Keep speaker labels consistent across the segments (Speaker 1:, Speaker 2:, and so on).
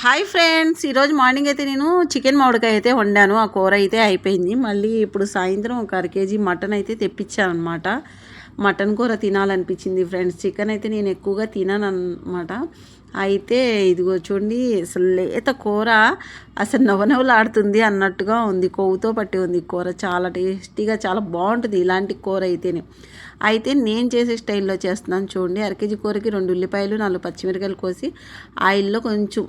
Speaker 1: Hi friends, ఈరోజు morning అయితే నేను చికెన్ మామిడికాయ అయితే వండాను. ఆ కూర అయితే అయిపోయింది. మళ్ళీ ఇప్పుడు సాయంత్రం ఒక కేజీ మటన్ అయితే తెప్పించాను అనమాట. మటన్ కూర తినాలనిపించింది ఫ్రెండ్స్. చికెన్ అయితే నేను ఎక్కువగా తినాను అనమాట. అయితే ఇదిగో చూడండి, అసలు లేత కూర అసలు నవనవలాడుతుంది అన్నట్టుగా ఉంది. కొవ్వుతో పట్టి ఉంది కూర. చాలా టేస్టీగా చాలా బాగుంటుంది ఇలాంటి కూర అయితేనే. అయితే నేను చేసే స్టైల్లో చేస్తున్నాను చూడండి. అరకేజీ కూరకి 2 ఉల్లిపాయలు 4 పచ్చిమిరకాయలు కోసి ఆయిల్లో కొంచెం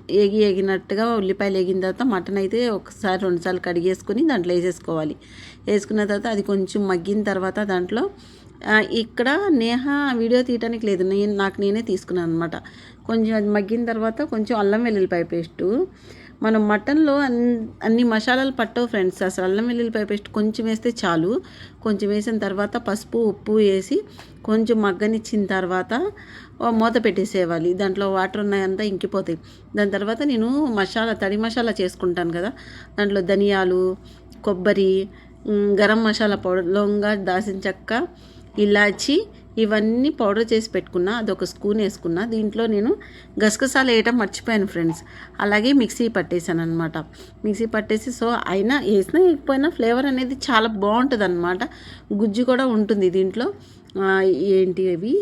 Speaker 1: ఏగినట్టుగా ఉల్లిపాయలు ఏగిన తర్వాత మటన్ అయితే ఒకసారి 2 సార్లు కడిగేసుకొని దాంట్లో వేసేసుకోవాలి. వేసుకున్న తర్వాత అది కొంచెం మగ్గిన తర్వాత దాంట్లో ఇక్కడ నేహ వీడియో తీయడానికి లేదు, నాకు నేనే తీసుకున్నాను అనమాట. కొంచెం అది మగ్గిన తర్వాత కొంచెం అల్లం వెల్లుల్లిపాయ పేస్టు. మనం మటన్లో అన్ని మసాలాలు పట్టవు ఫ్రెండ్స్. అసలు అల్లం వెల్లుల్లిపాయ పేస్ట్ కొంచెం వేస్తే చాలు. కొంచెం వేసిన తర్వాత పసుపు ఉప్పు వేసి కొంచెం మగ్గనిచ్చిన తర్వాత మూత పెట్టేసేయాలి. దాంట్లో వాటర్ ఉన్నాయంతా ఇంకిపోతాయి. దాని తర్వాత నేను తడి మసాలా చేసుకుంటాను కదా, దాంట్లో ధనియాలు, కొబ్బరి, గరం మసాలా పౌడర్, లవంగ, దాల్చిన చెక్క, ఇలాచి ఇవన్నీ పౌడర్ చేసి పెట్టుకున్నా. అదొక స్పూన్ వేసుకున్నా. దీంట్లో నేను గసగసాలు వేయటం మర్చిపోయాను ఫ్రెండ్స్. అలాగే మిక్సీ పట్టేసాను అనమాట. మిక్సీ పట్టేసి అయినా వేసినా వేయకపోయినా ఫ్లేవర్ అనేది చాలా బాగుంటుంది అనమాట. గుజ్జు కూడా ఉంటుంది దీంట్లో. ఏంటి అవి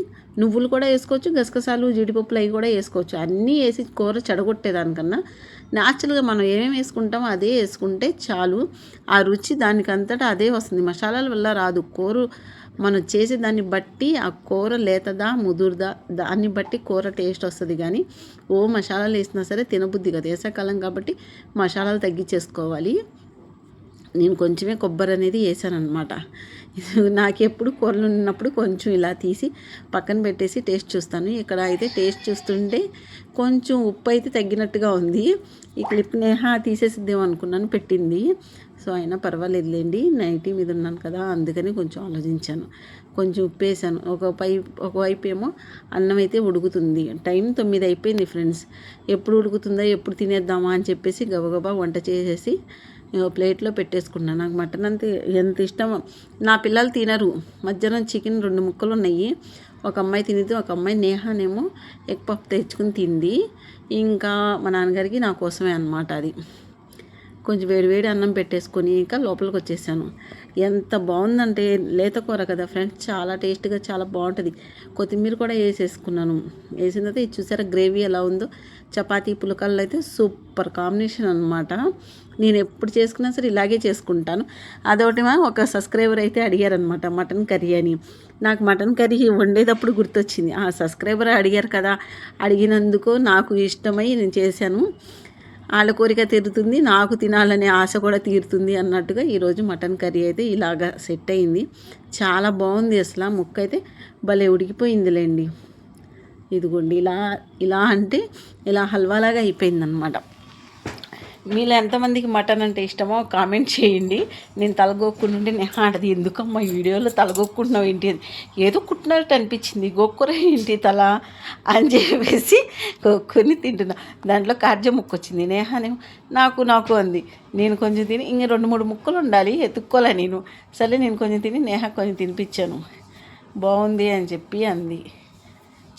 Speaker 1: నువ్వులు కూడా వేసుకోవచ్చు, గసగసాలు, జీడిపప్పులు అవి కూడా వేసుకోవచ్చు. అన్నీ వేసి కూర చెడగొట్టేదానికన్నా న్యాచురల్గా మనం ఏమేమి వేసుకుంటామో అదే వేసుకుంటే చాలు. ఆ రుచి దానికంతటా అదే వస్తుంది. మసాలాల వల్ల రాదు. కూర మనం చేసే దాన్ని బట్టి ఆ కూర లేతదా ముదురుదా దాన్ని బట్టి కూర టేస్ట్ వస్తుంది. కానీ మసాలాలు వేసినా సరే తినబుద్ధి కదా. వేసవికాలం కాబట్టి మసాలాలు తగ్గించేసుకోవాలి. నేను కొంచెమే కొబ్బరి అనేది వేసాను అనమాట. నాకెప్పుడు కూరలు ఉన్నప్పుడు కొంచెం ఇలా తీసి పక్కన పెట్టేసి టేస్ట్ చూస్తాను. ఇక్కడ అయితే టేస్ట్ చూస్తుంటే కొంచెం ఉప్పు అయితే తగ్గినట్టుగా ఉంది. ఈ క్లిప్ నేహ తీసేసిద్దేమో అనుకున్నాను, పెట్టింది. అయినా పర్వాలేదులేండి, నైటీ మీద ఉన్నాను కదా, అందుకని కొంచెం ఆలోచించాను. కొంచెం ఉప్పు వేసాను. ఒకవైపు ఏమో అన్నం అయితే ఉడుకుతుంది. టైం 9 అయిపోయింది ఫ్రెండ్స్. ఎప్పుడు ఉడుకుతుందో ఎప్పుడు తినేద్దామా అని చెప్పేసి గబగబా వంట చేసేసి ప్లేట్లో పెట్టేసుకున్నాను. నాకు మటన్ అంతే ఎంత ఇష్టమో. నా పిల్లలు తినరు. మధ్యాహ్నం చికెన్ 2 ముక్కలు ఉన్నాయి. ఒక అమ్మాయి తినిది, ఒక అమ్మాయి నేహానేమో ఎగ్ పఫ్ తెచ్చుకుని తింది. ఇంకా మా నాన్నగారికి నా కోసమే అనమాట అది. కొంచెం వేడివేడి అన్నం పెట్టేసుకొని ఇంకా లోపలికి వచ్చేసాను. ఎంత బాగుందంటే లేత కూర కదా ఫ్రెండ్స్, చాలా టేస్ట్గా చాలా బాగుంటుంది. కొత్తిమీర కూడా వేసేసుకున్నాను. వేసిన తర్వాత ఇది చూసారా గ్రేవీ ఎలా ఉందో. చపాతీ పులకల్లో అయితే సూపర్ కాంబినేషన్ అనమాట. నేను ఎప్పుడు చేసుకున్నా సరే ఇలాగే చేసుకుంటాను. అదొకటి ఒక సబ్స్క్రైబర్ అయితే అడిగారనమాట మటన్ కర్రీ అని. నాకు మటన్ కర్రీ వండేటప్పుడు గుర్తొచ్చింది. ఆ సబ్స్క్రైబర్ అడిగారు కదా, అడిగినందుకు నాకు ఇష్టమై నేను చేశాను. వాళ్ళ కోరిక తీరుతుంది, నాకు తినాలనే ఆశ కూడా తీరుతుంది అన్నట్టుగా ఈరోజు మటన్ కర్రీ అయితే ఇలాగా సెట్ అయింది. చాలా బాగుంది. అసలు ముక్క అయితే భలే ఉడికిపోయిందిలేండి. ఇదిగోండి ఇలా ఇలా అంటే ఇలా హల్వాలాగా అయిపోయిందనమాట. మీలో ఎంతమందికి మటన్ అంటే ఇష్టమో కామెంట్ చేయండి. నేను తలగొక్కుంటుంటే నేను ఆడది ఎందుకమ్మా ఈ వీడియోలో తలగొక్కుంటున్నావు ఏంటి, ఏదో కుట్టినట్టు అనిపించింది, గొక్కుర ఏంటి తల అని చెప్పేసి గొక్కుని తింటున్నా. దాంట్లో కార్జ ముక్క వచ్చింది. నేహానేమో నాకు అంది. నేను కొంచెం తిని ఇంక 2-3 ముక్కలు ఉండాలి ఎత్తుక్కోలే నేను. సరే నేను కొంచెం తిని నేహ కొంచెం తినిపించాను. బాగుంది అని చెప్పి అంది.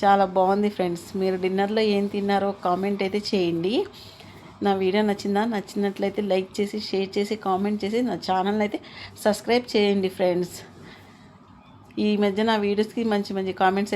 Speaker 1: చాలా బాగుంది ఫ్రెండ్స్. మీరు డిన్నర్లో ఏం తిన్నారో కామెంట్ అయితే చేయండి. నా వీడియో నచ్చినట్లయితే లైక్ చేసి, షేర్ చేసి, కామెంట్ చేసి నా ఛానల్ అయితే సబ్స్క్రైబ్ చేయండి ఫ్రెండ్స్. ఈ మధ్య నా వీడియోస్కి మంచి మంచి కామెంట్స్